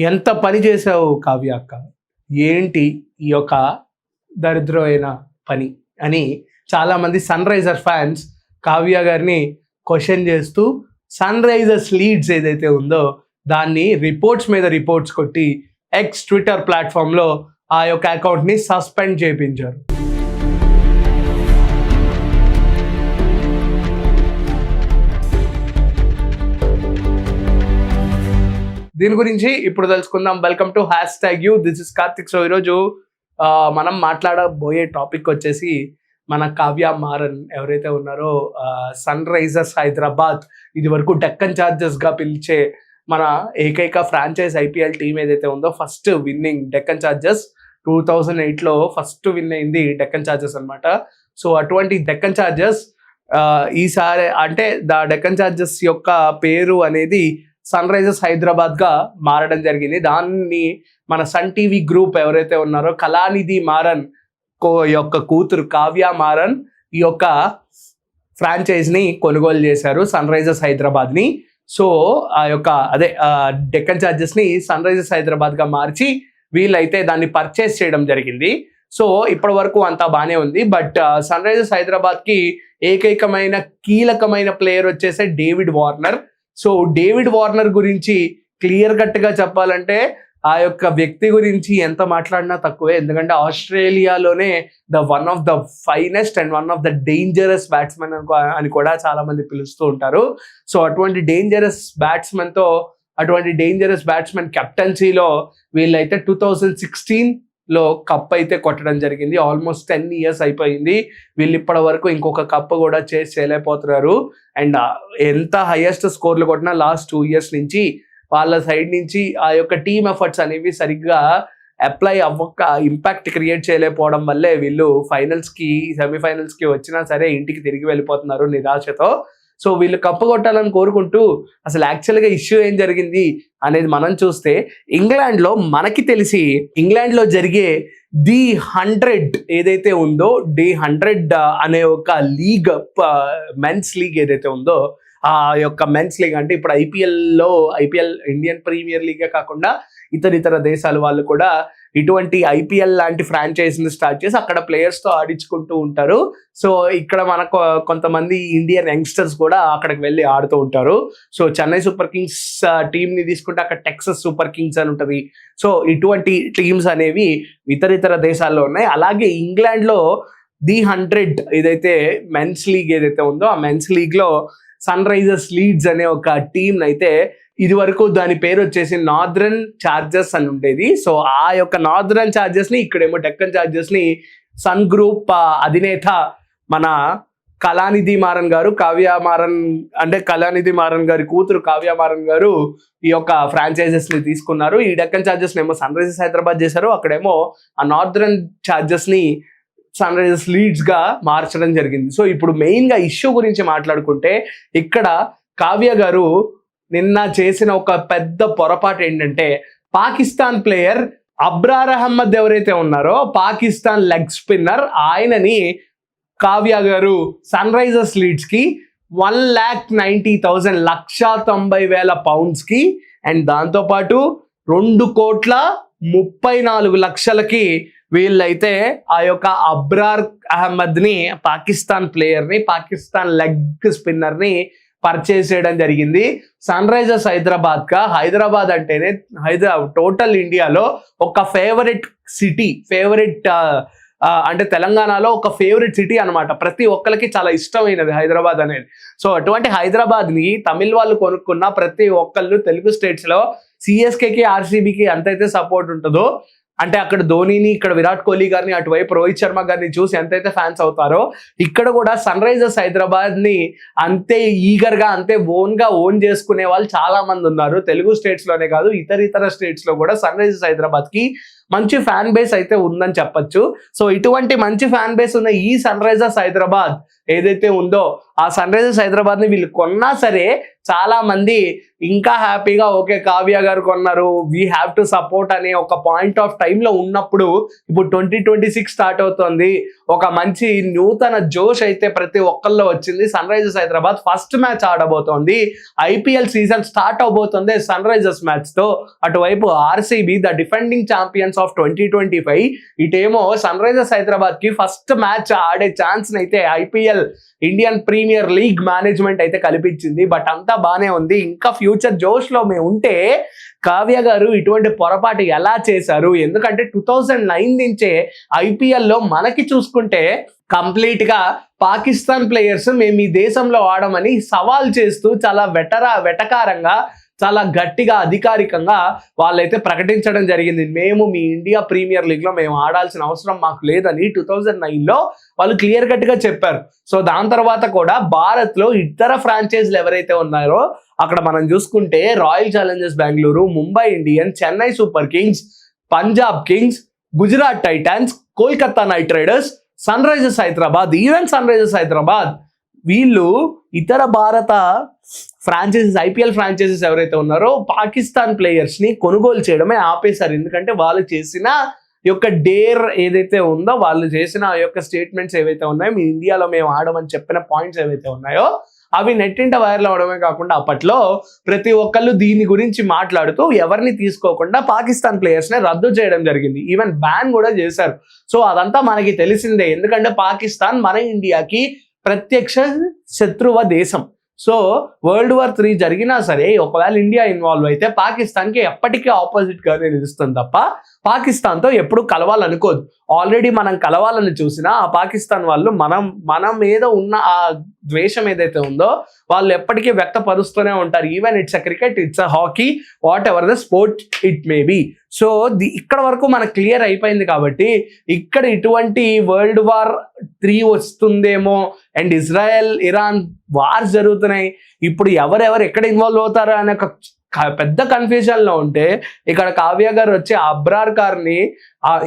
ఎంత పని చేసావు కావ్య అక్క, ఏంటి ఈ యొక్క దరిద్రమైన పని అని చాలామంది సన్ రైజర్స్ ఫ్యాన్స్ కావ్య గారిని క్వశ్చన్ చేస్తూ సన్ రైజర్స్ లీడ్స్ ఏదైతే ఉందో దాన్ని రిపోర్ట్స్ మీద రిపోర్ట్స్ కొట్టి ఎక్స్ ట్విట్టర్ ప్లాట్ఫామ్లో ఆ యొక్క అకౌంట్ని సస్పెండ్ చేయించారు. దీని గురించి ఇప్పుడు తెలుసుకుందాం. Welcome to #you. This is Karthik. So ఈరోజు మనం మాట్లాడబోయే టాపిక్ వచ్చేసి మన కావ్య మారన్ ఎవరైతే ఉన్నారో సన్ రైజర్స్ హైదరాబాద్ ఇది వరకు డెక్కన్ చార్జర్స్గా పిలిచే మన ఏకైక ఫ్రాంచైజ్ ఐపీఎల్ టీం ఏదైతే ఉందో ఫస్ట్ విన్నింగ్ డెక్కన్ చార్జర్స్ 2008లో ఫస్ట్ విన్ అయింది డెక్కన్ చార్జర్స్ అనమాట. సో అటువంటి డెక్కన్ చార్జర్స్ ఈసారి అంటే డెక్కన్ చార్జర్స్ యొక్క పేరు అనేది సన్ రైజర్స్ హైదరాబాద్గా మారడం జరిగింది. దాన్ని మన సన్ టీవీ గ్రూప్ ఎవరైతే ఉన్నారో కళానిధి మారన్ యొక్క కూతురు కావ్య మారన్ ఈ యొక్క ఫ్రాంచైజ్ని కొనుగోలు చేశారు సన్ రైజర్స్ హైదరాబాద్ని. సో ఆ యొక్క డెక్కన్ చార్జర్స్ని సన్ రైజర్స్ హైదరాబాద్గా మార్చి వీళ్ళైతే దాన్ని పర్చేస్ చేయడం జరిగింది. సో ఇప్పటి వరకు అంతా బాగానే ఉంది. బట్ సన్ రైజర్స్ హైదరాబాద్కి ఏకైకమైన కీలకమైన ప్లేయర్ వచ్చేసే David Warner. So David Warner గురించి క్లియర్ కట్గా చెప్పాలంటే ఆ యొక్క వ్యక్తి గురించి ఎంత మాట్లాడినా తక్కువే. ఎందుకంటే ఆస్ట్రేలియాలోనే one of the finest and one of the dangerous batsmen అని కూడా చాలా మంది పిలుస్తూ ఉంటారు. సో అటువంటి డేంజరస్ బ్యాట్స్మెన్ కెప్టెన్సీలో వీళ్ళైతే 2016లో కప్ అయితే కొట్టడం జరిగింది. ఆల్మోస్ట్ 10 years అయిపోయింది. వీళ్ళు ఇప్పటి వరకు ఇంకొక కప్ కూడా చేయలేకపోతున్నారు. అండ్ ఎంత హైయెస్ట్ స్కోర్లు కొట్టినా లాస్ట్ 2 years నుంచి వాళ్ళ సైడ్ నుంచి ఆ యొక్క టీమ్ ఎఫర్ట్స్ అనేవి సరిగ్గా అప్లై అవ్వక ఇంపాక్ట్ క్రియేట్ చేయలేకపోవడం వల్లే వీళ్ళు సెమీఫైనల్స్కి వచ్చినా సరే ఇంటికి తిరిగి వెళ్ళిపోతున్నారు నిరాశతో. సో వీళ్ళు కప్పు కొట్టాలని కోరుకుంటూ అసలు యాక్చువల్గా ఇష్యూ ఏం జరిగింది అనేది మనం చూస్తే మనకి తెలిసి ఇంగ్లాండ్లో జరిగే ది 100 ఏదైతే ఉందో D100 అనే ఒక లీగ్ మెన్స్ లీగ్ ఏదైతే ఉందో ఆ యొక్క మెన్స్ లీగ్ అంటే ఇప్పుడు ఐపీఎల్ ఇండియన్ ప్రీమియర్ లీగే కాకుండా ఇతర దేశాల వాళ్ళు కూడా ఇటువంటి ఐపీఎల్ లాంటి ఫ్రాంచైజీని స్టార్ట్ చేసి అక్కడ ప్లేయర్స్తో ఆడించుకుంటూ ఉంటారు. సో ఇక్కడ మనకు కొంతమంది ఇండియన్ యంగ్స్టర్స్ కూడా అక్కడికి వెళ్ళి ఆడుతూ ఉంటారు. సో చెన్నై సూపర్ కింగ్స్ టీంని తీసుకుంటే అక్కడ టెక్సస్ సూపర్ కింగ్స్ అని ఉంటుంది. సో ఇటువంటి టీమ్స్ అనేవి ఇతర దేశాల్లో ఉన్నాయి. అలాగే ఇంగ్లాండ్లో D100 ఏదైతే మెన్స్ లీగ్ ఏదైతే ఉందో ఆ మెన్స్ లీగ్లో సన్ రైజర్స్ లీడ్స్ అనే ఒక టీం అయితే ఇది వరకు దాని పేరు వచ్చేసి నార్దర్న్ చార్జర్స్ అని ఉండేది. సో ఆ యొక్క నార్దర్న్ చార్జర్స్ని ఇక్కడేమో డెక్కన్ చార్జర్స్ని సన్ గ్రూప్ అధినేత మన కళానిధి మారన్ గారు కళానిధి మారన్ గారి కూతురు కావ్య మారన్ గారు ఈ యొక్క ఫ్రాంచైజెస్ని తీసుకున్నారు. ఈ డెక్కన్ చార్జర్స్ని ఏమో సన్ రైజర్స్ హైదరాబాద్ చేశారు, అక్కడేమో ఆ నార్దర్న్ చార్జర్స్ని సన్ రైజర్స్ లీడ్స్గా మార్చడం జరిగింది. సో ఇప్పుడు మెయిన్గా ఇష్యూ గురించి మాట్లాడుకుంటే ఇక్కడ కావ్య గారు నిన్న చేసిన ఒక పెద్ద పొరపాటు ఏంటంటే పాకిస్తాన్ ప్లేయర్ అబ్రార్ అహ్మద్ ఎవరైతే ఉన్నారో పాకిస్తాన్ లెగ్ స్పిన్నర్ ఆయనని కావ్య గారు సన్ రైజర్స్ లీడ్స్కి 1,90,000 £1,90,000 అండ్ దాంతోపాటు 2,34,00,000కి వీళ్ళైతే ఆ యొక్క అబ్రార్ అహ్మద్ని పాకిస్తాన్ ప్లేయర్ని పాకిస్తాన్ లెగ్ స్పిన్నర్ని పర్చేస్ చేయడం జరిగింది. సన్ రైజర్స్ హైదరాబాద్ అంటేనే టోటల్ ఇండియాలో ఒక ఫేవరెట్ అంటే తెలంగాణలో ఒక ఫేవరెట్ సిటీ అనమాట. ప్రతి ఒక్కరికి చాలా ఇష్టమైనది హైదరాబాద్ అనేది. సో అటువంటి హైదరాబాద్ని తమిళ్ వాళ్ళు కొనుక్కున్న ప్రతి ఒక్కళ్ళు తెలుగు స్టేట్స్లో సిఎస్కేకి ఆర్సీబీకి ఎంతైతే సపోర్ట్ ఉంటుందో అంటే అక్కడ ధోనీని ఇక్కడ విరాట్ కోహ్లీ గారిని అటువైపు రోహిత్ శర్మ గారిని చూసి ఎంతైతే ఫ్యాన్స్ అవుతారో ఇక్కడ కూడా సన్ రైజర్స్ హైదరాబాద్ని అంతే ఈగర్గా అంతే ఓన్ చేసుకునే వాళ్ళు చాలా మంది ఉన్నారు. తెలుగు స్టేట్స్లోనే కాదు ఇతర స్టేట్స్లో కూడా సన్ రైజర్స్ హైదరాబాద్కి మంచి ఫ్యాన్ బేస్ అయితే ఉందని చెప్పొచ్చు. సో ఇటువంటి మంచి ఫ్యాన్ బేస్ ఉన్న ఈ సన్ రైజర్స్ హైదరాబాద్ ఏదైతే ఉందో ఆ సన్ రైజర్స్ హైదరాబాద్ని వీళ్ళు కొన్నా సరే చాలా మంది ఇంకా హ్యాపీగా ఓకే కావ్య గారు కొన్నారు, వీ హ్యావ్ టు సపోర్ట్ అనే ఒక పాయింట్ ఆఫ్ టైంలో ఉన్నప్పుడు ఇప్పుడు 2026 స్టార్ట్ అవుతుంది. ఒక మంచి నూతన జోష్ అయితే ప్రతి ఒక్కళ్ళలో వచ్చింది. Sunrisers Hyderabad first match ఆడబోతోంది. ఐపీఎల్ సీజన్ స్టార్ట్ అవబోతుంది సన్ రైజర్స్ మ్యాచ్తో. అటువైపు RCB the defending champions of 2025, ఇటేమో సన్ రైజర్స్ హైదరాబాద్కి ఫస్ట్ మ్యాచ్ ఆడే ఛాన్స్ అయితే IPL Indian Premier League management అయితే కల్పించింది. బట్ అంతా బాగానే ఉంది. ఇంకా ఫ్యూచర్ జోష్లో మేము ఉంటే కావ్య గారు ఇటువంటి పొరపాటు ఎలా చేశారు? ఎందుకంటే 2009 నుంచే ఐపీఎల్లో మనకి చూసుకుంటే కంప్లీట్గా పాకిస్తాన్ ప్లేయర్స్ మేము ఈ దేశంలో ఆడమని సవాల్ చేస్తూ చాలా వెటకారంగా చాలా గట్టిగా అధికారికంగా వాళ్ళైతే ప్రకటించడం జరిగింది. మేము మీ ఇండియా ప్రీమియర్ లీగ్లో మేము ఆడాల్సిన అవసరం మాకు లేదని 2009లో వాళ్ళు క్లియర్ కట్గా చెప్పారు. సో దాని తర్వాత కూడా భారత్లో ఇతర ఫ్రాంచైజీలు ఎవరైతే ఉన్నారో అక్కడ మనం చూసుకుంటే Royal Challengers Bengaluru, Mumbai Indians, Chennai Super Kings, Punjab Kings, Gujarat Titans, Kolkata Knight Riders, Sunrisers Hyderabad, even Sunrisers Hyderabad వీళ్ళు ఇతర భారత ఫ్రాంచైజీస్ ఐపీఎల్ ఫ్రాంచైజీస్ ఎవరైతే ఉన్నారో పాకిస్తాన్ ప్లేయర్స్ని కొనుగోలు చేయడమే ఆపేశారు. ఎందుకంటే వాళ్ళు చేసిన యొక్క డేర్ ఏదైతే ఉందో, వాళ్ళు చేసిన ఆ యొక్క స్టేట్మెంట్స్ ఏవైతే ఉన్నాయో, మీ ఇండియాలో మేము ఆడమని చెప్పిన పాయింట్స్ ఏవైతే ఉన్నాయో అవి నెట్టింట వైరల్ అవడమే కాకుండా అప్పట్లో ప్రతి ఒక్కళ్ళు దీని గురించి మాట్లాడుతూ ఎవరిని తీసుకోకుండా పాకిస్తాన్ ప్లేయర్స్ని రద్దు చేయడం జరిగింది. ఈవెన్ బ్యాన్ కూడా చేశారు. సో అదంతా మనకి తెలిసిందే. ఎందుకంటే పాకిస్తాన్ మన ఇండియాకి ప్రత్యక్ష శత్రువ దేశం. సో World War III జరిగినా సరే ఒకవేళ ఇండియా ఇన్వాల్వ్ అయితే పాకిస్తాన్కి ఎప్పటికీ ఆపోజిట్గానే నిలుస్తుంది తప్ప పాకిస్తాన్తో ఎప్పుడు కలవాలనుకోదు. ఆల్రెడీ మనం కలవాలని చూసినా ఆ పాకిస్తాన్ వాళ్ళు మన మీద ఉన్న ఆ ద్వేషం ఏదైతే ఉందో వాళ్ళు ఎప్పటికీ వ్యక్తపరుస్తూనే ఉంటారు. Even it's a cricket, it's a hockey, what ever the sport it may be. So ఇక్కడ వరకు మనకు క్లియర్ అయిపోయింది. కాబట్టి ఇక్కడ ఇటువంటి World War III వస్తుందేమో అండ్ ఇజ్రాయెల్ ఇరాన్ వార్స్ జరుగుతున్నాయి, ఇప్పుడు ఎవరెవరు ఎక్కడ ఇన్వాల్వ్ అవుతారా అనే ఒక పెద్ద కన్ఫ్యూజన్లో ఉంటే ఇక్కడ కావ్య గారు వచ్చి అబ్రార్ కార్ని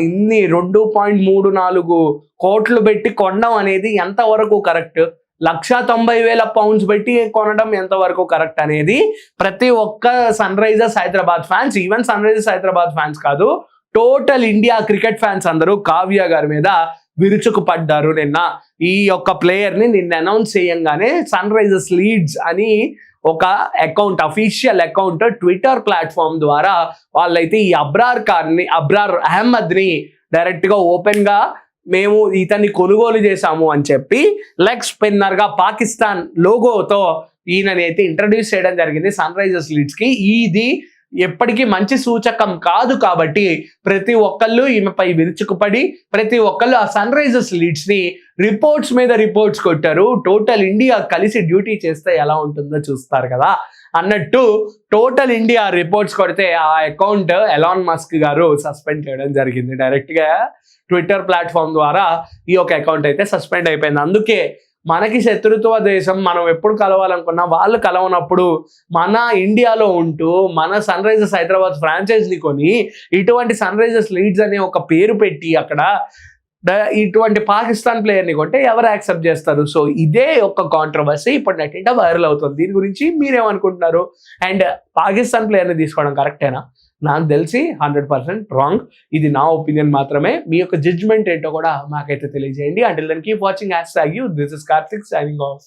ఇన్ని 2.34 కోట్లు పెట్టి కొనడం అనేది ఎంతవరకు కరెక్ట్? 190,000 పౌండ్స్ పెట్టి కొనడం ఎంతవరకు కరెక్ట్ అనేది ప్రతి ఒక్క Sunrisers Hyderabad fans, even Sunrisers Hyderabad fans కాదు, టోటల్ ఇండియా క్రికెట్ ఫ్యాన్స్ అందరూ కావ్య గారి మీద విరుచుకు పడ్డారు. నిన్న ఈ యొక్క ప్లేయర్ని నిన్న అనౌన్స్ చేయంగానే సన్ రైజర్స్ లీడ్స్ అని ఒక account, official account Twitter platform ద్వారా వాళ్ళైతే ఈ అబ్రార్ అహ్మద్ని డైరెక్ట్గా ఓపెన్గా మేము ఇతన్ని కొనుగోలు చేశాము అని చెప్పి లెగ్ స్పిన్నర్గా పాకిస్తాన్ లోగోతో ఈయనని అయితే ఇంట్రడ్యూస్ చేయడం జరిగింది సన్ రైజర్స్ లీడ్స్కి. ఇది ఎప్పటికీ మంచి సూచకం కాదు. కాబట్టి ప్రతి ఒక్కళ్ళు ఈమెపై విరుచుకుపడి ప్రతి ఒక్కళ్ళు ఆ సన్ రైజర్స్ లీడ్స్ని రిపోర్ట్స్ మీద రిపోర్ట్స్ కొట్టారు. టోటల్ ఇండియా కలిసి డ్యూటీ చేస్తే ఎలా ఉంటుందో చూస్తారు కదా అన్నట్టు టోటల్ ఇండియా రిపోర్ట్స్ కొడితే ఆ అకౌంట్ ఎలాన్ మస్క్ గారు సస్పెండ్ చేయడం జరిగింది. డైరెక్ట్గా ట్విట్టర్ ప్లాట్ఫామ్ ద్వారా ఈ యొక్క అకౌంట్ అయితే సస్పెండ్ అయిపోయింది. అందుకే మనకి శత్రుత్వ దేశం మనం ఎప్పుడు కలవాలనుకున్నా వాళ్ళు కలవనప్పుడు మన ఇండియాలో ఉంటూ మన సన్ రైజర్స్ హైదరాబాద్ ఫ్రాంచైజీని కొని ఇటువంటి సన్ రైజర్స్ లీడ్స్ అనే ఒక పేరు పెట్టి అక్కడ ఇటువంటి పాకిస్తాన్ ప్లేయర్ని కొంటే ఎవరు యాక్సెప్ట్ చేస్తారు? సో ఇదే ఒక కాంట్రవర్సీ ఇప్పుడు నెట్టింట వైరల్ అవుతుంది. దీని గురించి మీరేమనుకుంటున్నారు? అండ్ పాకిస్తాన్ ప్లేయర్ని తీసుకోవడం కరెక్టేనా? నాకు తెలిసి 100% రాంగ్. ఇది నా ఒపీనియన్ మాత్రమే. మీ యొక్క జడ్జ్మెంట్ ఏంటో కూడా మాకైతే తెలియజేయండి. Until then keep watching #you. This is Karthik signing off.